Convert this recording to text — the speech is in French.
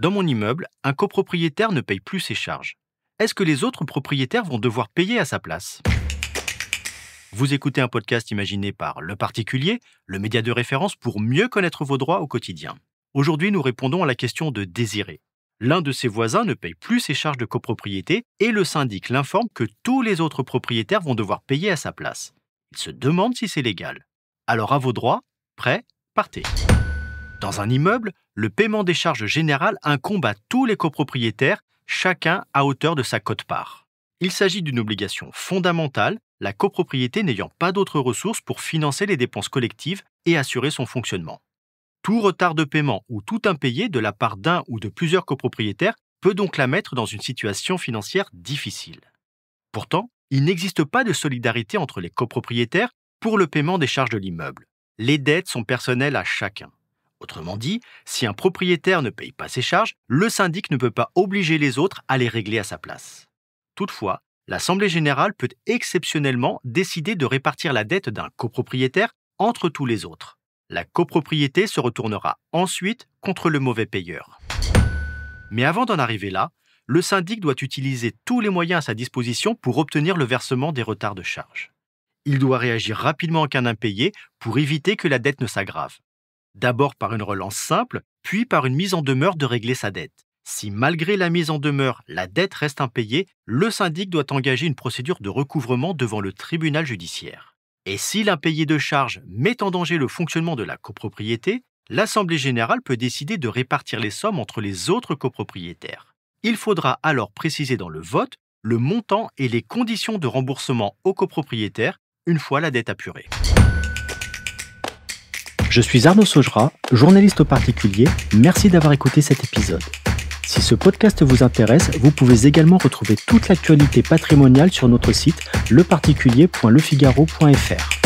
Dans mon immeuble, un copropriétaire ne paye plus ses charges. Est-ce que les autres propriétaires vont devoir payer à sa place ? Vous écoutez un podcast imaginé par Le Particulier, le média de référence pour mieux connaître vos droits au quotidien. Aujourd'hui, nous répondons à la question de Désiré. L'un de ses voisins ne paye plus ses charges de copropriété et le syndic l'informe que tous les autres propriétaires vont devoir payer à sa place. Il se demande si c'est légal. Alors à vos droits, prêts, partez. Dans un immeuble, le paiement des charges générales incombe à tous les copropriétaires, chacun à hauteur de sa quote-part. Il s'agit d'une obligation fondamentale, la copropriété n'ayant pas d'autres ressources pour financer les dépenses collectives et assurer son fonctionnement. Tout retard de paiement ou tout impayé de la part d'un ou de plusieurs copropriétaires peut donc la mettre dans une situation financière difficile. Pourtant, il n'existe pas de solidarité entre les copropriétaires pour le paiement des charges de l'immeuble. Les dettes sont personnelles à chacun. Autrement dit, si un propriétaire ne paye pas ses charges, le syndic ne peut pas obliger les autres à les régler à sa place. Toutefois, l'Assemblée générale peut exceptionnellement décider de répartir la dette d'un copropriétaire entre tous les autres. La copropriété se retournera ensuite contre le mauvais payeur. Mais avant d'en arriver là, le syndic doit utiliser tous les moyens à sa disposition pour obtenir le versement des retards de charges. Il doit réagir rapidement en cas d'impayé pour éviter que la dette ne s'aggrave. D'abord par une relance simple, puis par une mise en demeure de régler sa dette. Si malgré la mise en demeure, la dette reste impayée, le syndic doit engager une procédure de recouvrement devant le tribunal judiciaire. Et si l'impayé de charges met en danger le fonctionnement de la copropriété, l'Assemblée générale peut décider de répartir les sommes entre les autres copropriétaires. Il faudra alors préciser dans le vote le montant et les conditions de remboursement aux copropriétaires une fois la dette apurée. Je suis Arnaud Saugera, journaliste au particulier. Merci d'avoir écouté cet épisode. Si ce podcast vous intéresse, vous pouvez également retrouver toute l'actualité patrimoniale sur notre site leparticulier.lefigaro.fr.